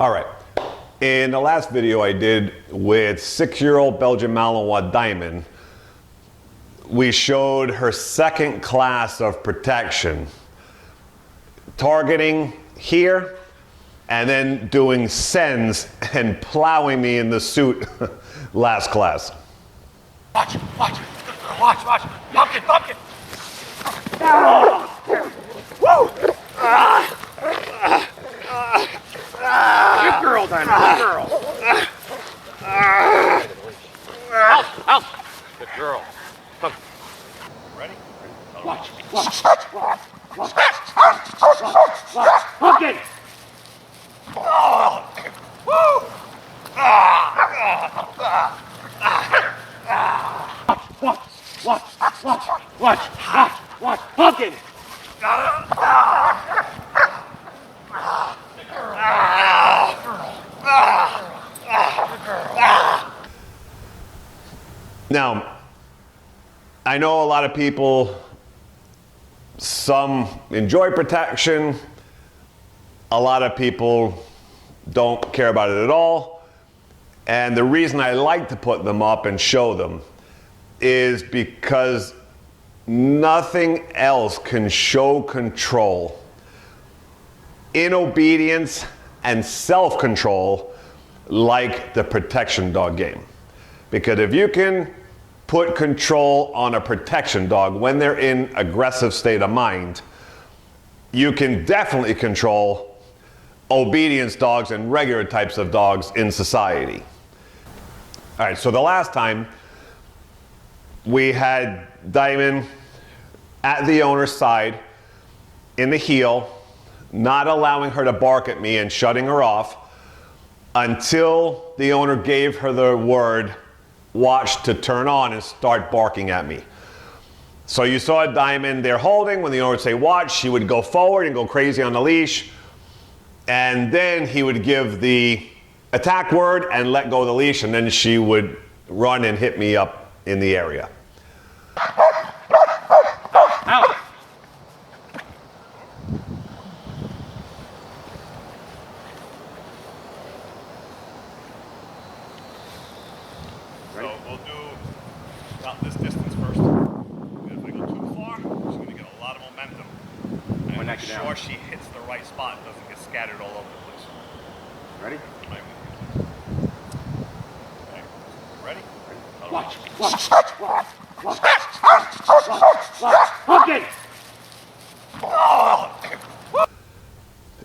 All right. In the last video I did with 6-year-old Belgian Malinois Diamond, we showed her second class of protection, targeting here and then doing sends and plowing me in the suit last class. Watch, watch, watch, watch, pumpkin, pumpkin. Woo! Good girl, Diamond, good girl. Out, out. Good girl. Come. Ready? Watch, watch, watch, watch. Pumpkin! Oh! Woo! Watch, watch, watch, watch, watch, watch, pumpkin! Now, I know a lot of people, some enjoy protection, a lot of people don't care about it at all. And the reason I like to put them up and show them is because nothing else can show control in obedience and self-control like the protection dog game. Because if you can put control on a protection dog when they're in aggressive state of mind, you can definitely control obedience dogs and regular types of dogs in society. All right, so the last time we had Diamond at the owner's side in the heel, not allowing her to bark at me and shutting her off until the owner gave her the word watch to turn on and start barking at me. So you saw Diamond there holding. When the owner would say watch, she would go forward and go crazy on the leash, and then he would give the attack word and let go of the leash, and then she would run and hit me up in the area. Out. So we'll do about this distance first. If I go too far, she's going to get a lot of momentum. And make sure she hits the right spot and doesn't get scattered all over the place. Ready? Right. Okay. Ready? Watch, watch, watch, watch, watch, watch, pumpkin!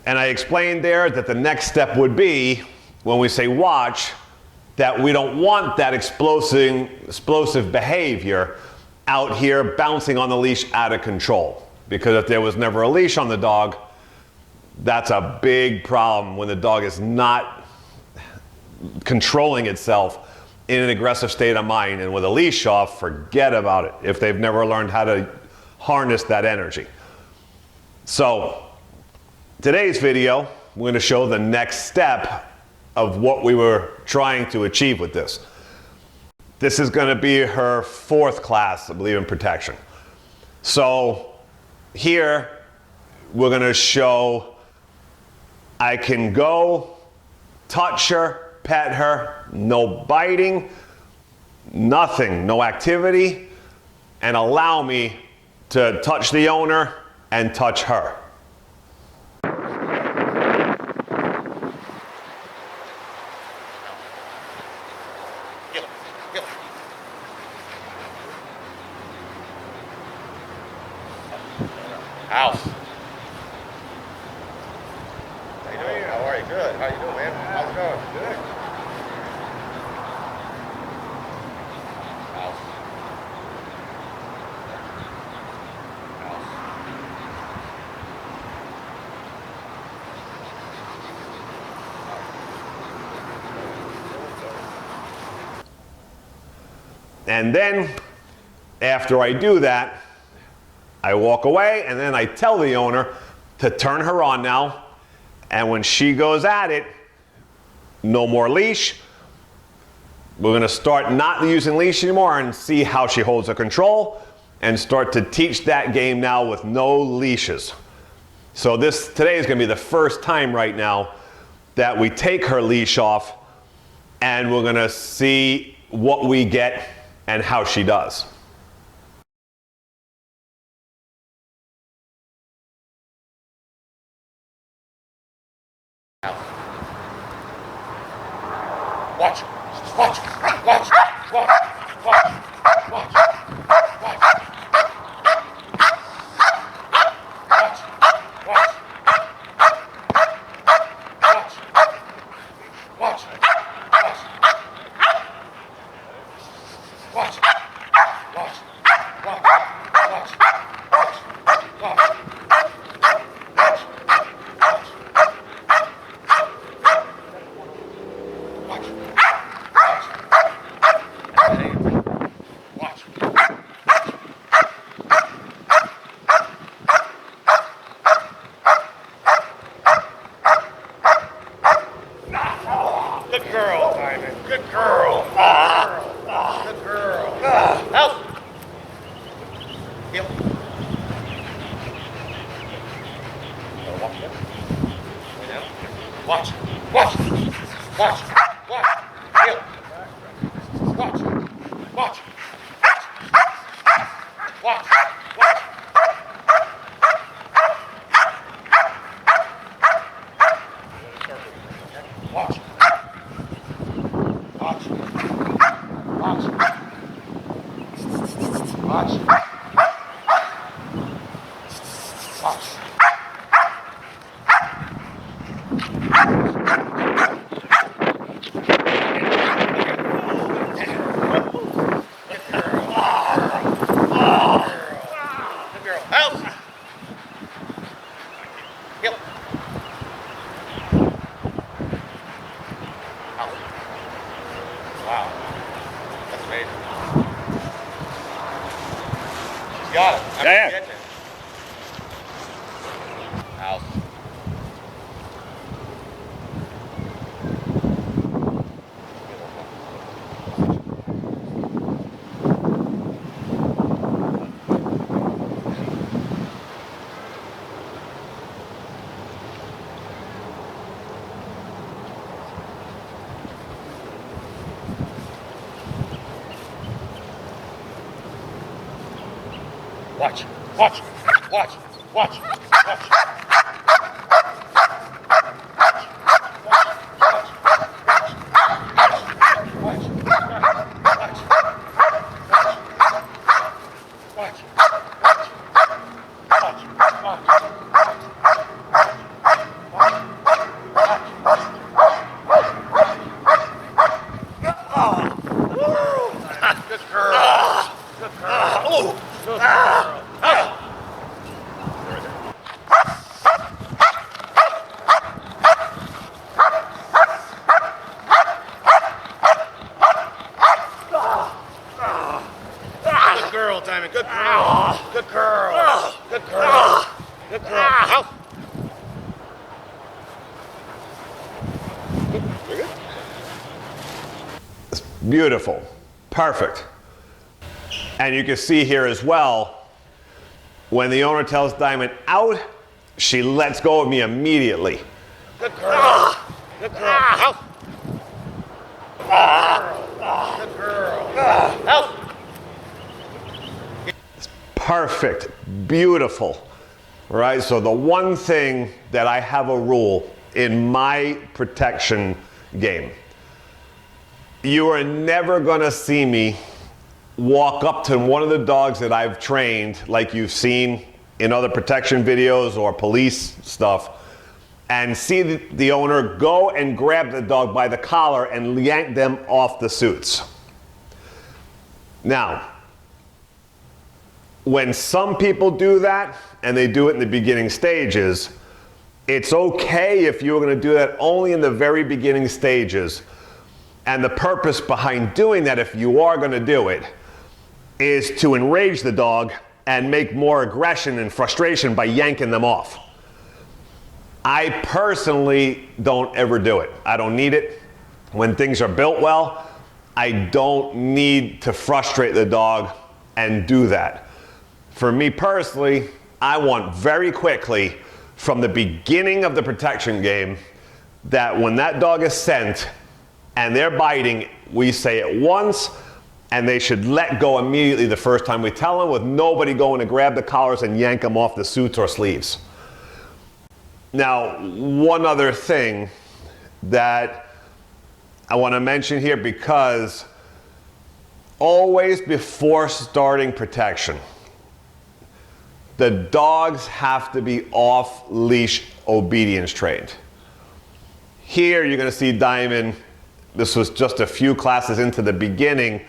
And I explained there that the next step would be, when we say watch, that we don't want that explosive behavior out here bouncing on the leash out of control. Because if there was never a leash on the dog, that's a big problem when the dog is not controlling itself in an aggressive state of mind. And with a leash off, forget about it if they've never learned how to harness that energy. So today's video, we're going to show the next step of what we were trying to achieve with this. This is going to be her 4th class, I believe, in protection. So here we're going to show I can go, touch her, pet her, no biting, nothing, no activity, and allow me to touch the owner and touch her. Out. How you doing? How are you? Good. How you doing, man? How's it going? Good. Out. And then, after I do that, I walk away and then I tell the owner to turn her on now. And when she goes at it, no more leash. We're going to start not using leash anymore and see how she holds her control and start to teach that game now with no leashes. So today is going to be the first time right now that we take her leash off and we're gonna see what we get and how she does. Watch. Watch. Watch. Watch. Watch. Watch. Watch. Good girl, Diamond. Good girl. Good girl. Help. Heel. Watch it. Way down. Watch. Watch. Watch. Watch. Heel. Watch. Watch. Watch. Watch. Watch. Watch. Watch. Watch. Watch. Good girl. Help. Heel. Wow. That's amazing. She's got it. Yeah. Out. Watch. Watch. Watch. Watch. Watch. Good girl. Good girl. Good girl. Good girl, Diamond. Good girl. Good girl. Good girl. Good girl. Help. You're good? It's beautiful. Perfect. And you can see here as well, when the owner tells Diamond out, she lets go of me immediately. Good girl. Good girl. Help. Good girl. Help. Perfect. Beautiful. Right? So the one thing that I have a rule in my protection game, you are never going to see me walk up to one of the dogs that I've trained, like you've seen in other protection videos or police stuff, and see the owner go and grab the dog by the collar and yank them off the suits. Now, when some people do that, and they do it in the beginning stages, it's okay if you're going to do that only in the very beginning stages. And the purpose behind doing that, if you are going to do it, is to enrage the dog and make more aggression and frustration by yanking them off. I personally don't ever do it. I don't need it. When things are built well, I don't need to frustrate the dog and do that. For me personally, I want very quickly, from the beginning of the protection game, that when that dog is sent and they're biting, we say it once, and they should let go immediately the first time we tell them, with nobody going to grab the collars and yank them off the suits or sleeves. Now, one other thing that I want to mention here, because always before starting protection, the dogs have to be off-leash obedience trained. Here you're going to see Diamond, this was just a few classes into the beginning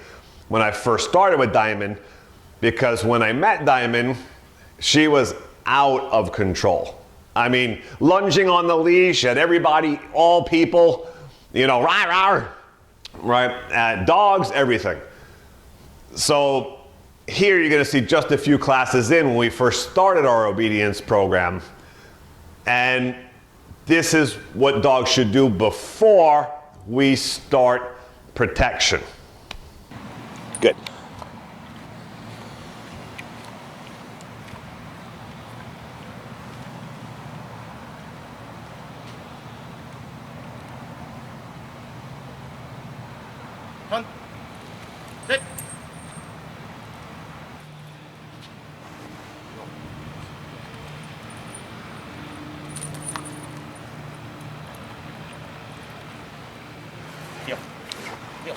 when I first started with Diamond, because when I met Diamond, she was out of control. I mean, lunging on the leash at everybody, all people, you know, rah, rah, right? At dogs, everything. So here you're going to see just a few classes in when we first started our obedience program. And this is what dogs should do before we start protection. Good. Hunt. Sit. Heel. Heel.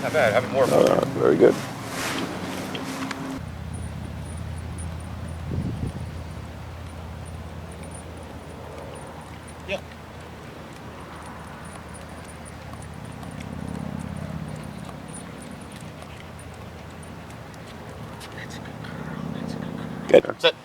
Not bad. Having more fun. Very good. Yeah. That's a good girl. That's a good girl. Good. Sit.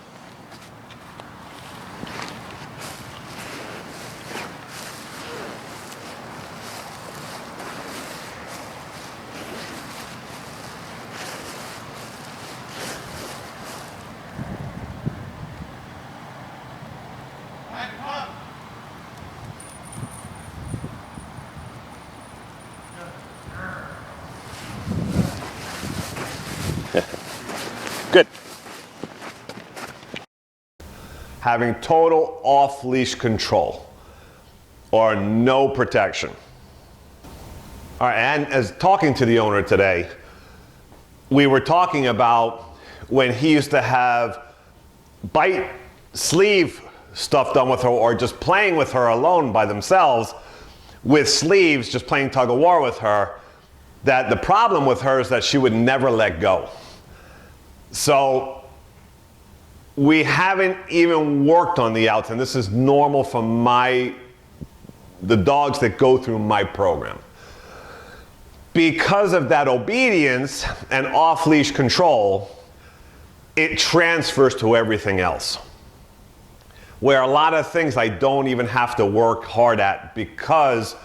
Good. Having total off-leash control or no protection. All right, and as talking to the owner today, we were talking about when he used to have bite sleeve stuff done with her, or just playing with her alone by themselves with sleeves, just playing tug of war with her, that the problem with her is that she would never let go. So we haven't even worked on the outs, and this is normal for the dogs that go through my program. Because of that obedience and off-leash control, it transfers to everything else. Where a lot of things I don't even have to work hard at because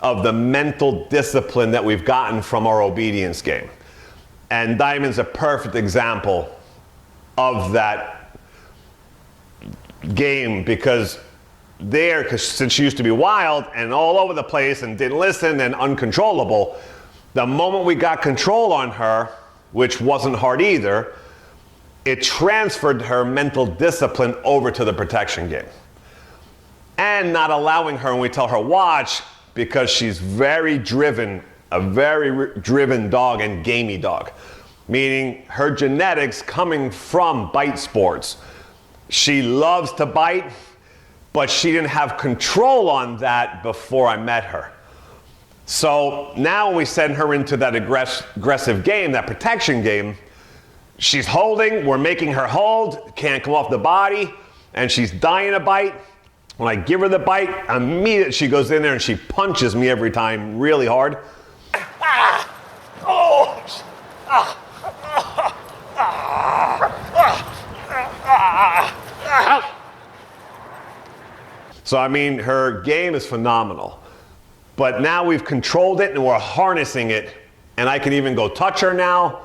of the mental discipline that we've gotten from our obedience game. And Diamond's a perfect example of that game, because since she used to be wild and all over the place and didn't listen and uncontrollable, the moment we got control on her, which wasn't hard either, it transferred her mental discipline over to the protection game. And not allowing her, when we tell her watch, because she's very driven, a very driven dog and gamey dog, meaning her genetics coming from bite sports. She loves to bite, but she didn't have control on that before I met her. So now when we send her into that aggressive game, that protection game, she's holding, we're making her hold, can't come off the body, and she's dying to bite. When I give her the bite, immediately she goes in there and she punches me every time really hard. So I mean, her game is phenomenal. But now we've controlled it and we're harnessing it. And I can even go touch her now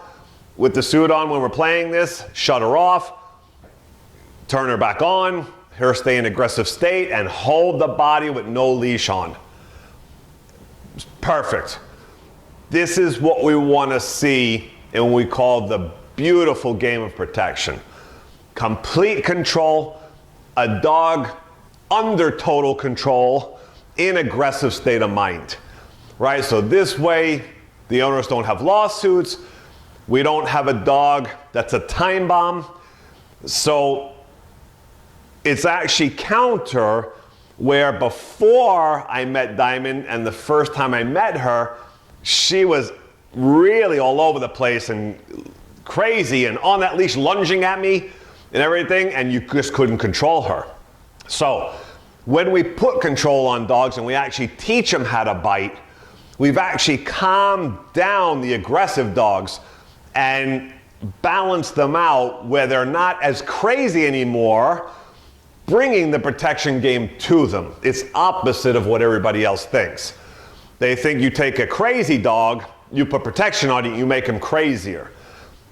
with the suit on when we're playing this, shut her off, turn her back on, her stay in aggressive state, and hold the body with no leash on. Perfect. This is what we want to see in what we call the beautiful game of protection. Complete control, a dog under total control, in aggressive state of mind, right? So this way, the owners don't have lawsuits. We don't have a dog that's a time bomb. So it's actually counter where before I met Diamond and the first time I met her, she was really all over the place and crazy and on that leash lunging at me and everything, and you just couldn't control her. So when we put control on dogs and we actually teach them how to bite, we've actually calmed down the aggressive dogs and balanced them out where they're not as crazy anymore, bringing the protection game to them. It's opposite of what everybody else thinks. They think you take a crazy dog, you put protection on it, you make him crazier.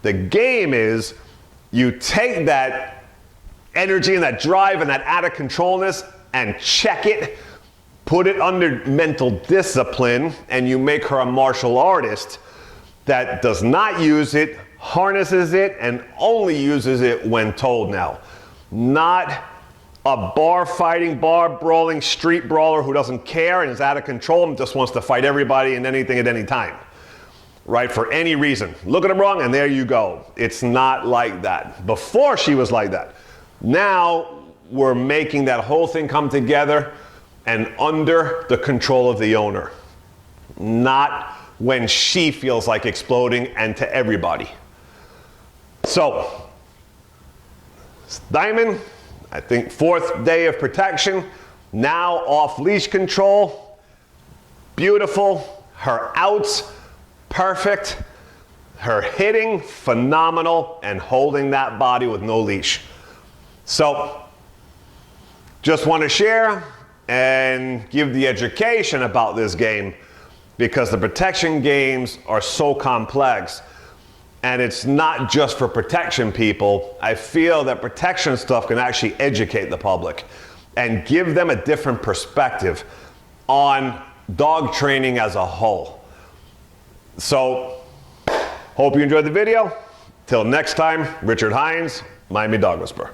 The game is you take that energy and that drive and that out of controlness and check it, put it under mental discipline, and you make her a martial artist that does not use it, harnesses it, and only uses it when told now. Not a bar fighting, bar brawling, street brawler who doesn't care and is out of control and just wants to fight everybody and anything at any time, right? For any reason. Look at him wrong and there you go. It's not like that. Before she was like that. Now we're making that whole thing come together and under the control of the owner. Not when she feels like exploding and to everybody. So, Diamond, I think 4th day of protection, now off leash control, beautiful, her outs, perfect, her hitting, phenomenal, and holding that body with no leash. So, just want to share and give the education about this game because the protection games are so complex. And it's not just for protection people. I feel that protection stuff can actually educate the public and give them a different perspective on dog training as a whole. So, hope you enjoyed the video. Till next time, Richard Heinz, Miami Dog Whisperer.